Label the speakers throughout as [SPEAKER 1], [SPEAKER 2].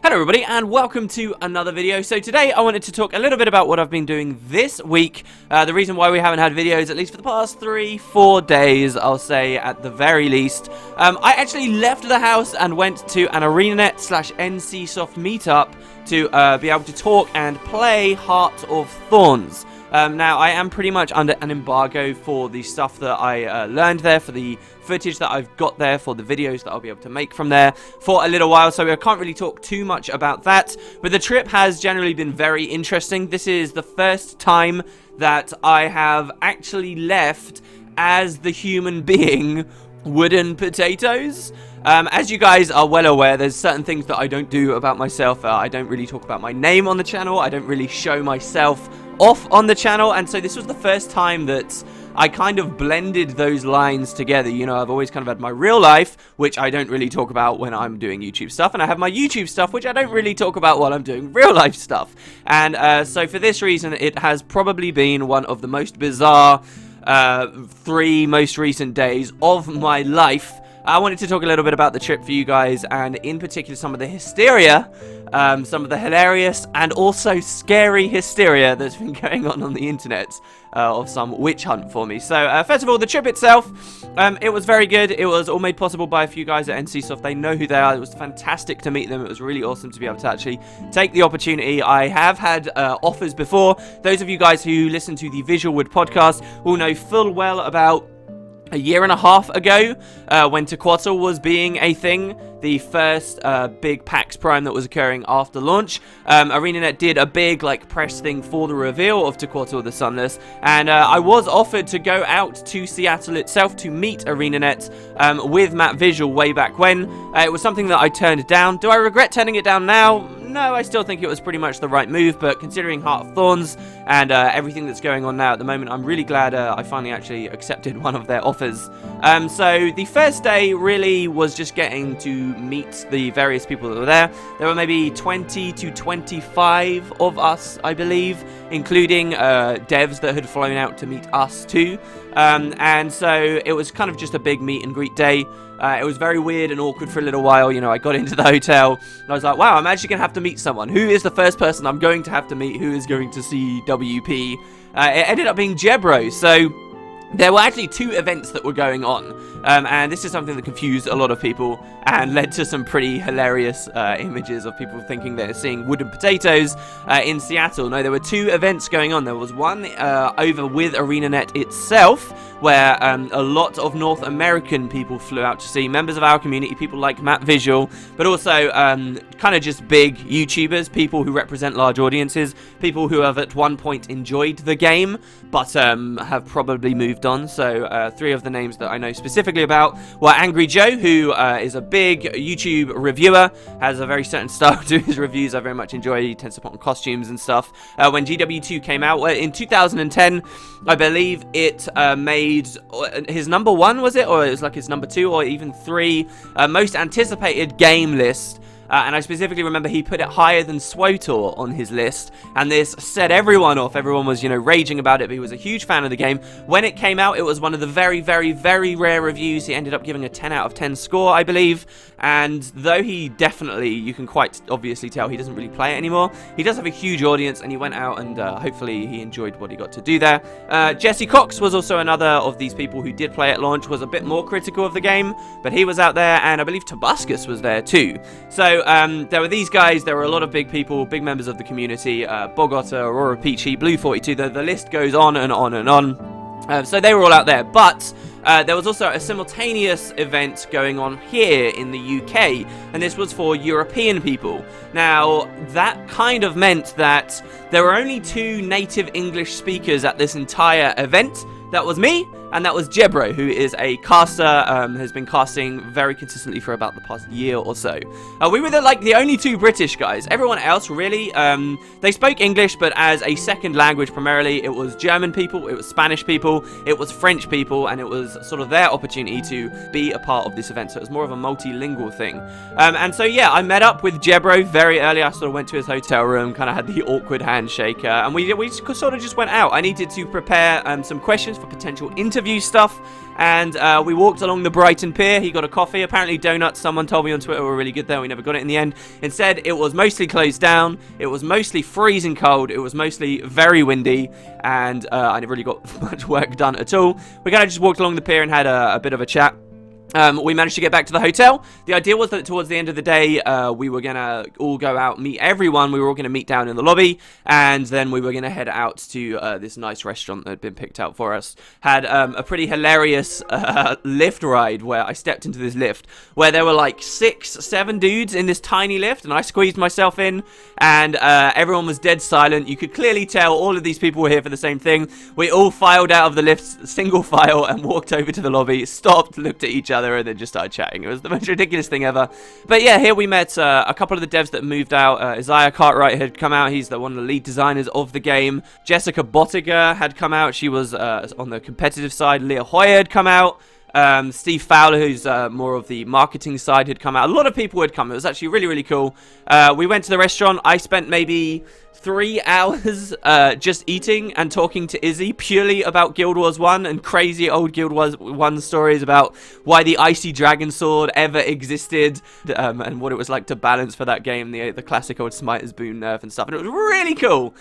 [SPEAKER 1] Hello everybody and welcome to another video. So today I wanted to talk a little bit about what I've been doing this week. The reason why we haven't had videos, at least for the past 3-4 days, I'll say at the very least. I actually left the house and went to an ArenaNet / NCSoft meetup to be able to talk and play Heart of Thorns. Now, I am pretty much under an embargo for the stuff that I learned there, for the footage that I've got there, for the videos that I'll be able to make from there for a little while, so I can't really talk too much about that. But the trip has generally been very interesting. This is the first time that I have actually left as the human being Wooden Potatoes. As you guys are well aware, there's certain things that I don't do about myself. I don't really talk about my name on the channel. I don't really show myself off on the channel, and so this was the first time that I kind of blended those lines together. You know, I've always kind of had my real life, which I don't really talk about when I'm doing YouTube stuff, and I have my YouTube stuff, which I don't really talk about while I'm doing real life stuff. And so for this reason, it has probably been one of the most bizarre 3 most recent days of my life. I wanted to talk a little bit about the trip for you guys, and in particular some of the hysteria, some of the hilarious and also scary hysteria that's been going on the internet of some witch hunt for me. So first of all, the trip itself, it was very good. It was all made possible by a few guys at NCSoft. They know who they are. It was fantastic to meet them. It was really awesome to be able to actually take the opportunity. I have had offers before. Those of you guys who listen to the Visualwood podcast will know full well about a year and a half ago, when Gw2 was being a thing, the first big PAX Prime that was occurring after launch, ArenaNet did a big press thing for the reveal of Gw2 the Sunless, and I was offered to go out to Seattle itself to meet ArenaNet with Matt Visual way back when. It was something that I turned down. Do I regret turning it down now? No, I still think it was pretty much the right move, but considering Heart of Thorns and everything that's going on now at the moment, I'm really glad I finally actually accepted one of their offers. So the first day really was just getting to meet the various people that were there. There were maybe 20 to 25 of us, I believe, including devs that had flown out to meet us too. And so it was kind of just a big meet and greet day. It was very weird and awkward for a little while. You know, I got into the hotel and I was like, wow, I'm actually going to have to meet someone. Who is the first person I'm going to have to meet who is going to see WP? It ended up being Gw2. So there were actually 2 events that were going on, and this is something that confused a lot of people and led to some pretty hilarious images of people thinking they're seeing Wooden Potatoes in Seattle. No, there were 2 events going on. There was one over with ArenaNet itself, where a lot of North American people flew out to see members of our community, people like Matt Visual, but also kind of just big YouTubers, people who represent large audiences, people who have at one point enjoyed the game, but have probably moved on. So 3 of the names that I know specifically about were Angry Joe, who is a big YouTube reviewer, has a very certain style to his reviews. I very much enjoy. He tends to put on costumes and stuff. When Gw2 came out in 2010, I believe it made his number 1, was it? Or it was like his number 2 or even 3 most anticipated game list. And I specifically remember he put it higher than SWTOR on his list, and this set everyone off. Everyone was, you know, raging about it, but he was a huge fan of the game. When it came out, it was one of the very, very, very rare reviews. He ended up giving a 10 out of 10 score, I believe, and though he definitely, you can quite obviously tell he doesn't really play it anymore, he does have a huge audience, and he went out and hopefully he enjoyed what he got to do there. Jesse Cox was also another of these people who did play at launch, was a bit more critical of the game, but he was out there, and I believe Tobuscus was there too. So there were these guys, there were a lot of big people, big members of the community, Bogota, Aurora Peachy, Blue 42, the list goes on and on and on. So they were all out there, but there was also a simultaneous event going on here in the UK, and this was for European people. Now, that kind of meant that there were only 2 native English speakers at this entire event. That was me, and that was Gw2, who is a caster, has been casting very consistently for about the past year or so. We were the only 2 British guys. Everyone else, really, they spoke English, but as a second language primarily. It was German people, it was Spanish people, it was French people, and it was sort of their opportunity to be a part of this event, so it was more of a multilingual thing. And so, yeah, I met up with Gw2 very early. I sort of went to his hotel room, kind of had the awkward handshake, and we sort of just went out. I needed to prepare some questions for potential interviews interview stuff. And we walked along the Brighton pier. He got a coffee. Apparently donuts, someone told me on Twitter, were really good there. We never got it in the end. Instead, it was mostly closed down. It was mostly freezing cold. It was mostly very windy. And I never really got much work done at all. We kind of just walked along the pier and had a bit of a chat. We managed to get back to the hotel. The idea was that towards the end of the day, we were going to all go out, meet everyone. We were all going to meet down in the lobby, and then we were going to head out to this nice restaurant that had been picked out for us. Had a pretty hilarious lift ride where I stepped into this lift where there were like 6, 7 dudes in this tiny lift, and I squeezed myself in, and everyone was dead silent. You could clearly tell all of these people were here for the same thing. We all filed out of the lift, single file, and walked over to the lobby, stopped, looked at each other, and then just started chatting. It was the most ridiculous thing ever. But yeah, here we met a couple of the devs that moved out. Isaiah Cartwright had come out. He's one of the lead designers of the game. Jessica Bottiger had come out. She was on the competitive side. Leah Hoyer had come out. Steve Fowler, who's more of the marketing side, had come out. A lot of people had come. It was actually really, really cool. We went to the restaurant. I spent maybe 3 hours just eating and talking to Izzy purely about Guild Wars 1 and crazy old Guild Wars 1 stories about why the Icy Dragon Sword ever existed, and what it was like to balance for that game, the classic old Smiter's Boon nerf and stuff. And it was really cool.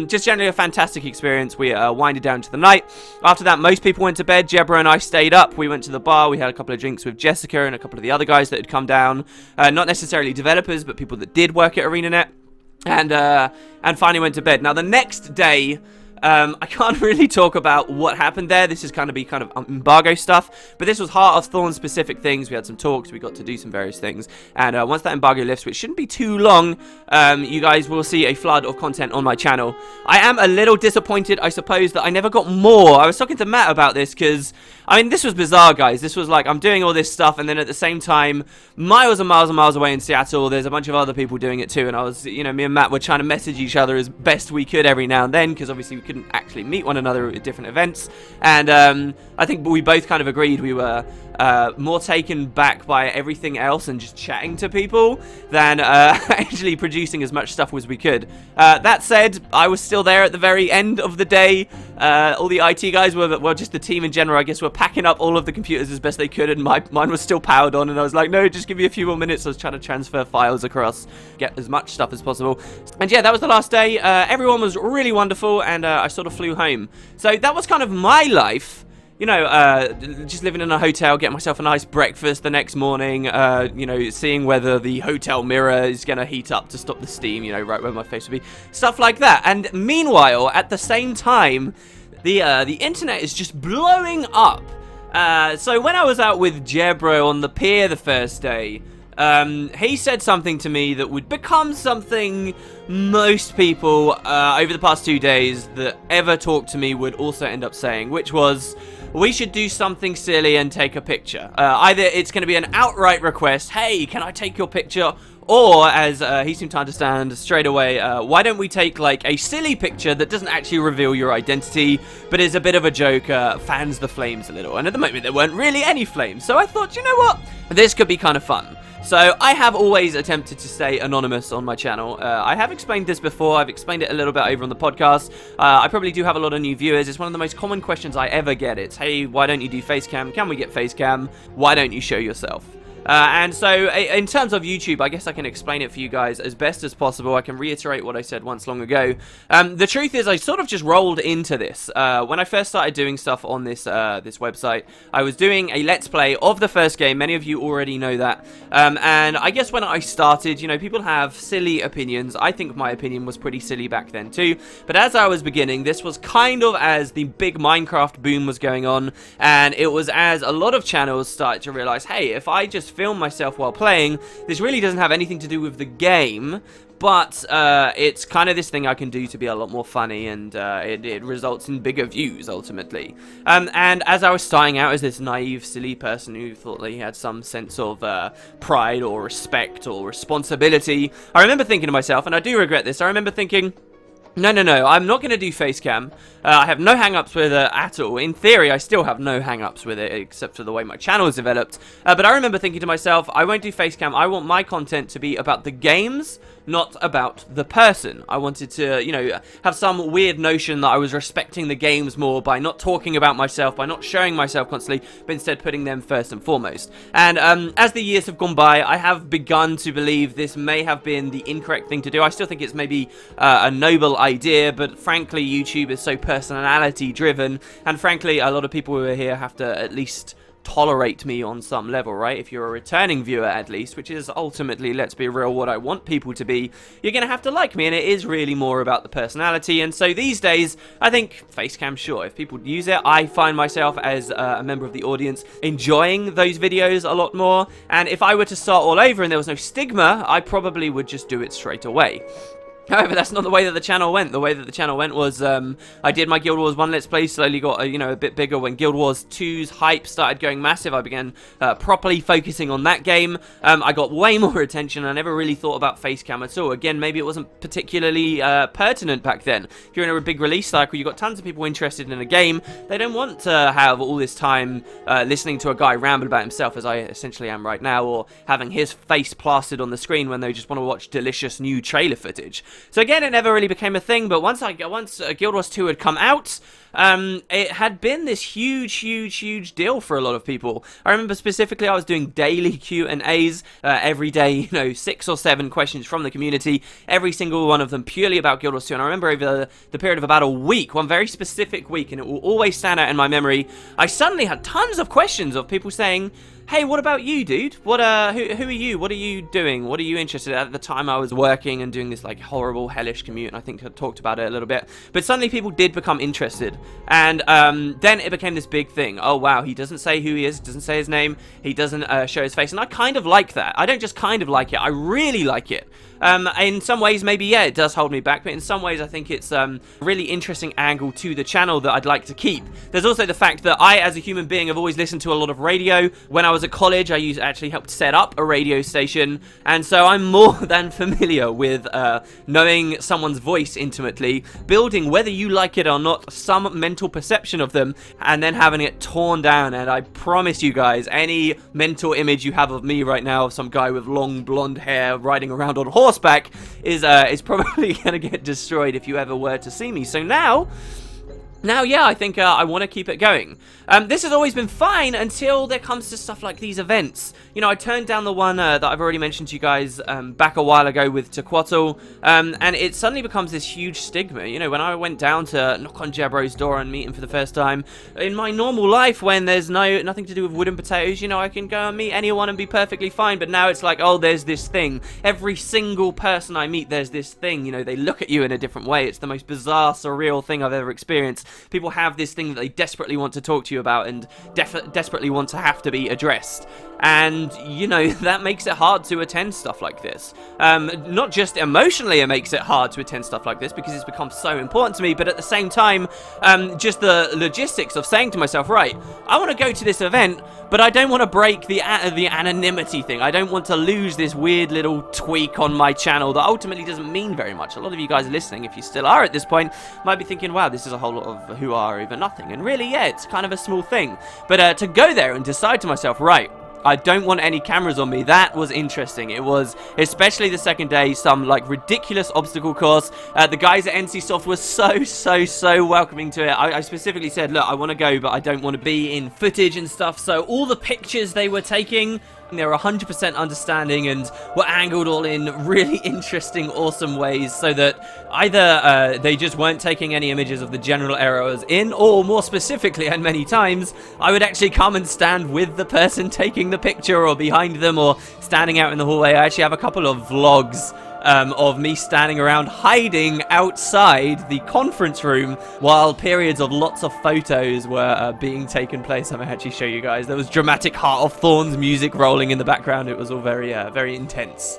[SPEAKER 1] Just generally a fantastic experience. We winded down to the night. After that, most people went to bed. Jebra and I stayed up. We went to the bar. We had a couple of drinks with Jessica and a couple of the other guys that had come down. Not necessarily developers, but people that did work at ArenaNet. And finally went to bed. Now, the next day, I can't really talk about what happened there. This is kind of embargo stuff, but this was heart of Thorns specific things. We had some talks, we got to do some various things, and once that embargo lifts, which shouldn't be too long, you guys will see a flood of content on my channel. I am a little disappointed, I suppose, that I never got more. I was talking to Matt about this, because, I mean, this was bizarre, guys. This was like, I'm doing all this stuff, and then at the same time, miles and miles and miles away in Seattle, there's a bunch of other people doing it too, and I was, you know, me and Matt were trying to message each other as best we could every now and then, because obviously we couldn't actually meet one another at different events, and I think we both kind of agreed we were more taken back by everything else and just chatting to people than actually producing as much stuff as we could. That said, I was still there at the very end of the day. All the IT guys were, well, just the team in general, I guess, were packing up all of the computers as best they could, and mine was still powered on, and I was like, no, just give me a few more minutes. I was trying to transfer files across, get as much stuff as possible. And yeah, that was the last day. Everyone was really wonderful, and I sort of flew home. So that was kind of my life. You know, just living in a hotel, getting myself a nice breakfast the next morning, you know, seeing whether the hotel mirror is going to heat up to stop the steam, you know, right where my face would be. Stuff like that. And meanwhile, at the same time, the internet is just blowing up. So when I was out with Jebro on the pier the first day, he said something to me that would become something most people over the past 2 days that ever talked to me would also end up saying, which was, we should do something silly and take a picture. Either it's going to be an outright request, hey, can I take your picture? Or, as he seemed to understand straight away, why don't we take, like, a silly picture that doesn't actually reveal your identity, but is a bit of a joke, fans the flames a little. And at the moment, there weren't really any flames. So I thought, you know what? This could be kind of fun. So I have always attempted to stay anonymous on my channel. I have explained this before. I've explained it a little bit over on the podcast. I probably do have a lot of new viewers. It's one of the most common questions I ever get. It's, hey, why don't you do Facecam? Can we get Facecam? Why don't you show yourself? And so, in terms of YouTube, I guess I can explain it for you guys as best as possible. I can reiterate what I said once long ago. The truth is, I sort of just rolled into this. When I first started doing stuff on this this website, I was doing a Let's Play of the first game. Many of you already know that. And I guess when I started, you know, people have silly opinions. I think my opinion was pretty silly back then too. But as I was beginning, this was kind of as the big Minecraft boom was going on. And it was as a lot of channels started to realize, hey, if I just film myself while playing, this really doesn't have anything to do with the game, but it's kind of this thing I can do to be a lot more funny, and it results in bigger views ultimately. And as I was starting out as this naive, silly person who thought that he had some sense of pride or respect or responsibility, I remember thinking to myself, and I do regret this, I remember thinking, No, no, no, I'm not going to do Facecam. I have no hang-ups with it at all. In theory, I still have no hang-ups with it, except for the way my channel is developed. But I remember thinking to myself, I won't do Facecam. I want my content to be about the games, not about the person. I wanted to, you know, have some weird notion that I was respecting the games more by not talking about myself, by not showing myself constantly, but instead putting them first and foremost. And as the years have gone by, I have begun to believe this may have been the incorrect thing to do. I still think it's maybe a noble idea, but frankly, YouTube is so personality driven, and frankly, a lot of people who are here have to at least tolerate me on some level, right? If you're a returning viewer at least, which is ultimately, let's be real, what I want people to be, you're gonna have to like me, and it is really more about the personality. And so these days, I think Facecam, sure, if people use it, I find myself as a member of the audience enjoying those videos a lot more, and if I were to start all over and there was no stigma, I probably would just do it straight away. However, that's not the way that the channel went. The way that the channel went was, I did my Guild Wars 1 Let's Play, slowly got, you know, a bit bigger. When Guild Wars 2's hype started going massive, I began properly focusing on that game. I got way more attention. I never really thought about Facecam at all. Again, maybe it wasn't particularly pertinent back then. If you're in a big release cycle, you've got tons of people interested in a game. They don't want to have all this time listening to a guy ramble about himself, as I essentially am right now, or having his face plastered on the screen when they just want to watch delicious new trailer footage. So again, it never really became a thing, but once Guild Wars 2 had come out, it had been this huge deal for a lot of people. I remember specifically I was doing daily Q&As every day, you know, 6 or 7 questions from the community, every single one of them purely about Guild Wars 2, and I remember over the period of about a week, one very specific week, and it will always stand out in my memory, I suddenly had tons of questions of people saying, hey, what about you, dude? What, who are you? What are you doing? What are you interested in? At the time, I was working and doing this, like, horrible, hellish commute, and I think I talked about it a little bit. But suddenly, people did become interested. And then it became this big thing. Oh, wow, he doesn't say who he is, doesn't say his name, he doesn't show his face. And I kind of like that. I don't just kind of like it, I really like it. In some ways, maybe, yeah, it does hold me back, but in some ways, I think it's a really interesting angle to the channel that I'd like to keep. There's also the fact that I, as a human being, have always listened to a lot of radio. When I was at college, I actually helped set up a radio station, and so I'm more than familiar with knowing someone's voice intimately, building, whether you like it or not, some mental perception of them, and then having it torn down. And I promise you guys, any mental image you have of me right now, of some guy with long blonde hair riding around on horseback, is probably gonna get destroyed if you ever were to see me. So now, yeah, I think I want to keep it going. This has always been fine until there comes to stuff like these events. You know, I turned down the one that I've already mentioned to you guys back a while ago with Gw2, and it suddenly becomes this huge stigma. You know, when I went down to knock on Jebro's door and meet him for the first time, in my normal life when there's nothing to do with wood and potatoes, you know, I can go and meet anyone and be perfectly fine, but now it's like, oh, there's this thing. Every single person I meet, there's this thing, you know, they look at you in a different way. It's the most bizarre, surreal thing I've ever experienced. People have this thing that they desperately want to talk to you about and desperately want to have to be addressed. And, you know, that makes it hard to attend stuff like this. Not just emotionally it makes it hard to attend stuff like this because it's become so important to me, but at the same time, just the logistics of saying to myself, right, I want to go to this event, but I don't want to break the anonymity thing. I don't want to lose this weird little tweak on my channel that ultimately doesn't mean very much. A lot of you guys listening, if you still are at this point, might be thinking, wow, this is a whole lot of who are over nothing. And really, yeah, it's kind of a small thing. But to go there and decide to myself, right, I don't want any cameras on me. That was interesting. It was, especially the second day, some like ridiculous obstacle course. The guys at NCSoft were so welcoming to it. I specifically said, look, I want to go, but I don't want to be in footage and stuff. So all the pictures they were taking, they were 100% understanding and were angled all in really interesting, awesome ways, so that either they just weren't taking any images of the general area I was in, or more specifically, and many times, I would actually come and stand with the person taking the picture, or behind them, or standing out in the hallway. I actually have a couple of vlogs of me standing around hiding outside the conference room while periods of lots of photos were being taken place. I may actually show you guys. There was dramatic Heart of Thorns music rolling in the background. It was all very intense.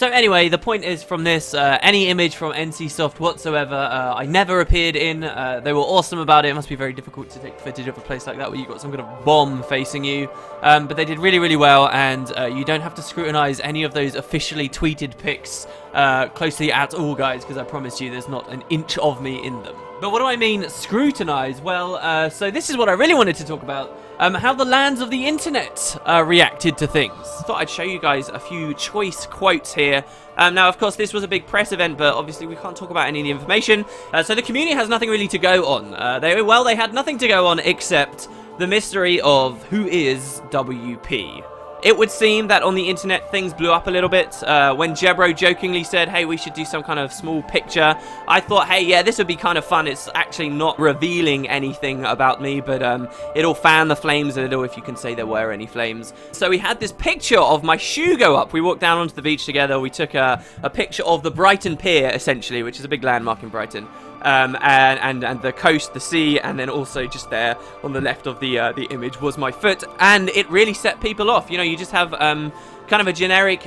[SPEAKER 1] So anyway, the point is from this, any image from NCSoft whatsoever, I never appeared in. They were awesome about it. It must be very difficult to take footage of a place like that where you've got some kind of bomb facing you. But they did really, really well, and you don't have to scrutinize any of those officially tweeted pics closely at all, guys, because I promise you there's not an inch of me in them. But what do I mean, scrutinize? Well, so this is what I really wanted to talk about. How the lands of the internet reacted to things. Thought I'd show you guys a few choice quotes here. Now, of course, this was a big press event, but obviously we can't talk about any of the information. So the community has nothing really to go on. They had nothing to go on except the mystery of who is WP. It would seem that on the internet things blew up a little bit when Gw2 jokingly said, hey, we should do some kind of small picture. I thought, hey, yeah, this would be kind of fun. It's actually not revealing anything about me, but it'll fan the flames a little, if you can say there were any flames. So we had this picture of my shoe go up. We walked down onto the beach together. We took a picture of the Brighton pier, essentially, which is a big landmark in Brighton. And the coast, the sea, and then also just there on the left of the image was my foot, and it really set people off. You know, you just have kind of a generic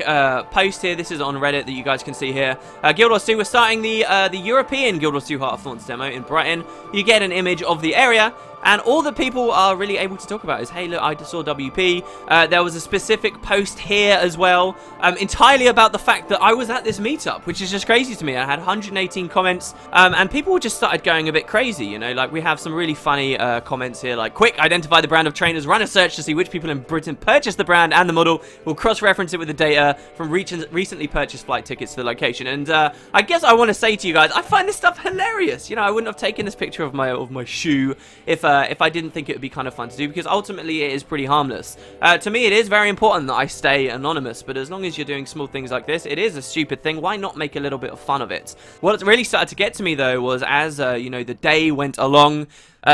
[SPEAKER 1] post here. This is on Reddit that you guys can see here. Gw2, we're starting the European Gw2 Heart of Thorns demo in Brighton. You get an image of the area, and all that people are really able to talk about is, hey, look, I just saw WP. There was a specific post here as well, entirely about the fact that I was at this meetup, which is just crazy to me. I had 118 comments, and people just started going a bit crazy, you know, like we have some really funny comments here, like, quick, identify the brand of trainers, run a search to see which people in Britain purchased the brand and the model. We'll cross-reference it with the data from recently purchased flight tickets to the location. And I guess I want to say to you guys, I find this stuff hilarious. You know, I wouldn't have taken this picture of my shoe if I didn't think it would be kind of fun to do, because ultimately it is pretty harmless. To me, it is very important that I stay anonymous, but as long as you're doing small things like this, it is a stupid thing. Why not make a little bit of fun of it? What really started to get to me, though, was as, you know, the day went along,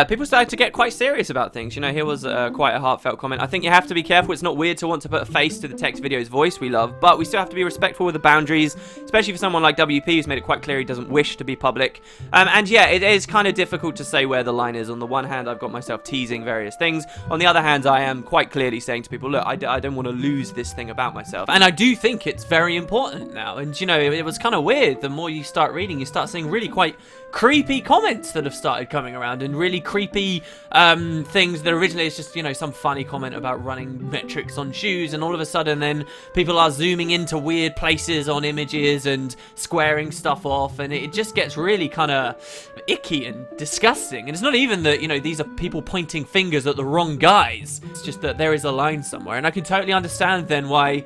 [SPEAKER 1] people started to get quite serious about things. You know, here was quite a heartfelt comment. I think you have to be careful. It's not weird to want to put a face to the text video's voice we love, but we still have to be respectful with the boundaries, especially for someone like WP who's made it quite clear he doesn't wish to be public. And yeah, it is kind of difficult to say where the line is. On the one hand, I've got myself teasing various things. On the other hand, I am quite clearly saying to people, look, I don't want to lose this thing about myself. And I do think it's very important now. And, you know, it was kind of weird. The more you start reading, you start seeing really quite creepy comments that have started coming around, and really creepy things that originally it's just, you know, some funny comment about running metrics on shoes, and all of a sudden then people are zooming into weird places on images and squaring stuff off, and it just gets really kind of icky and disgusting. And it's not even that, you know, these are people pointing fingers at the wrong guys. It's just that there is a line somewhere, and I can totally understand then why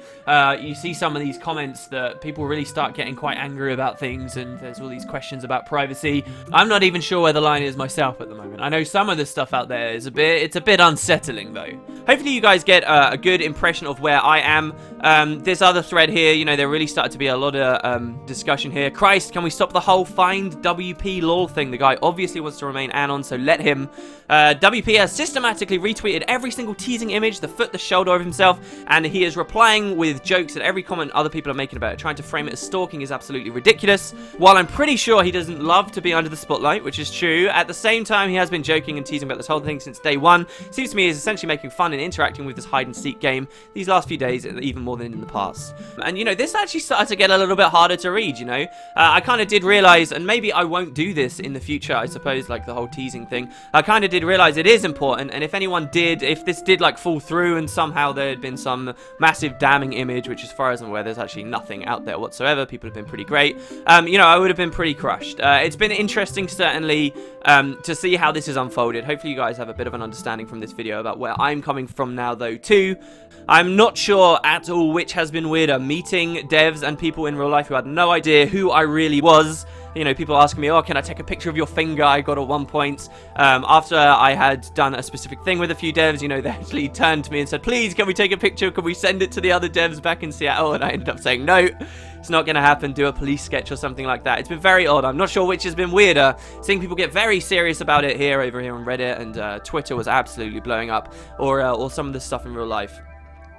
[SPEAKER 1] you see some of these comments that people really start getting quite angry about things, and there's all these questions about privacy. I'm not even sure where the line is myself at the moment. I know some of the stuff out there is it's a bit unsettling, though. Hopefully you guys get a good impression of where I am. This other thread here, you know, there really started to be a lot of discussion here. Christ, can we stop the whole find WP lol thing? The guy obviously wants to remain anon, so let him. WP has systematically retweeted every single teasing image, the foot, the shoulder of himself, and he is replying with jokes at every comment other people are making about it. Trying to frame it as stalking is absolutely ridiculous. While I'm pretty sure he doesn't love to be under the spotlight, which is true, at the same time he has been joking and teasing about this whole thing since day one. Seems to me he's essentially making fun and interacting with this hide-and-seek game these last few days, even more than in the past. And, you know, this actually started to get a little bit harder to read, you know. I kind of did realize, and maybe I won't do this in the future, I suppose, like the whole teasing thing. I kind of did realize it is important, and if anyone did, if this did, like, fall through and somehow there had been some massive damning image, which as far as I'm aware, there's actually nothing out there whatsoever, people have been pretty great, you know, I would have been pretty crushed. It's been interesting, certainly, to see how this is unfolded. Hopefully you guys have a bit of an understanding from this video about where I'm coming from now, though, too. I'm not sure at all which has been weirder, meeting devs and people in real life who had no idea who I really was. You know, people asking me, oh, can I take a picture of your finger? I got at one point, after I had done a specific thing with a few devs, you know, they actually turned to me and said, please, can we take a picture? Can we send it to the other devs back in Seattle? And I ended up saying, no, it's not going to happen. Do a police sketch or something like that. It's been very odd. I'm not sure which has been weirder. Seeing people get very serious about it over here on Reddit, and Twitter was absolutely blowing up, or some of the stuff in real life.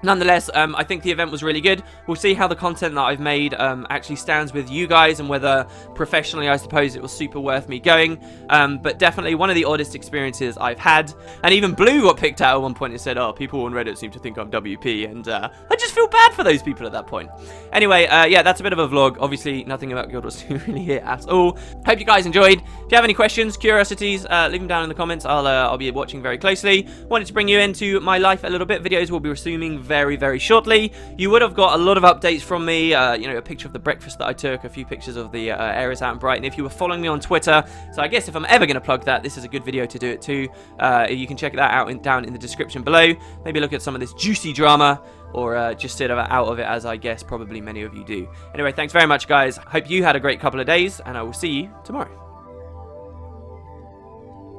[SPEAKER 1] Nonetheless, I think the event was really good. We'll see how the content that I've made actually stands with you guys, and whether professionally, I suppose, it was super worth me going. But definitely one of the oddest experiences I've had. And even Blue got picked out at one point and said, oh, people on Reddit seem to think I'm WP. And I just feel bad for those people at that point. Anyway, yeah, that's a bit of a vlog. Obviously, nothing about Guild Wars 2 really here at all. Hope you guys enjoyed. If you have any questions, curiosities, leave them down in the comments. I'll be watching very closely. Wanted to bring you into my life a little bit. Videos will be resuming very shortly. You would have got a lot of updates from me, you know, a picture of the breakfast that I took, a few pictures of the areas out in Brighton, if you were following me on Twitter. So I guess if I'm ever going to plug that, this is a good video to do it too. You can check that out down in the description below. Maybe look at some of this juicy drama, or just sit out of it, as I guess probably many of you do. Anyway, thanks very much, guys. Hope you had a great couple of days, and I will see you tomorrow.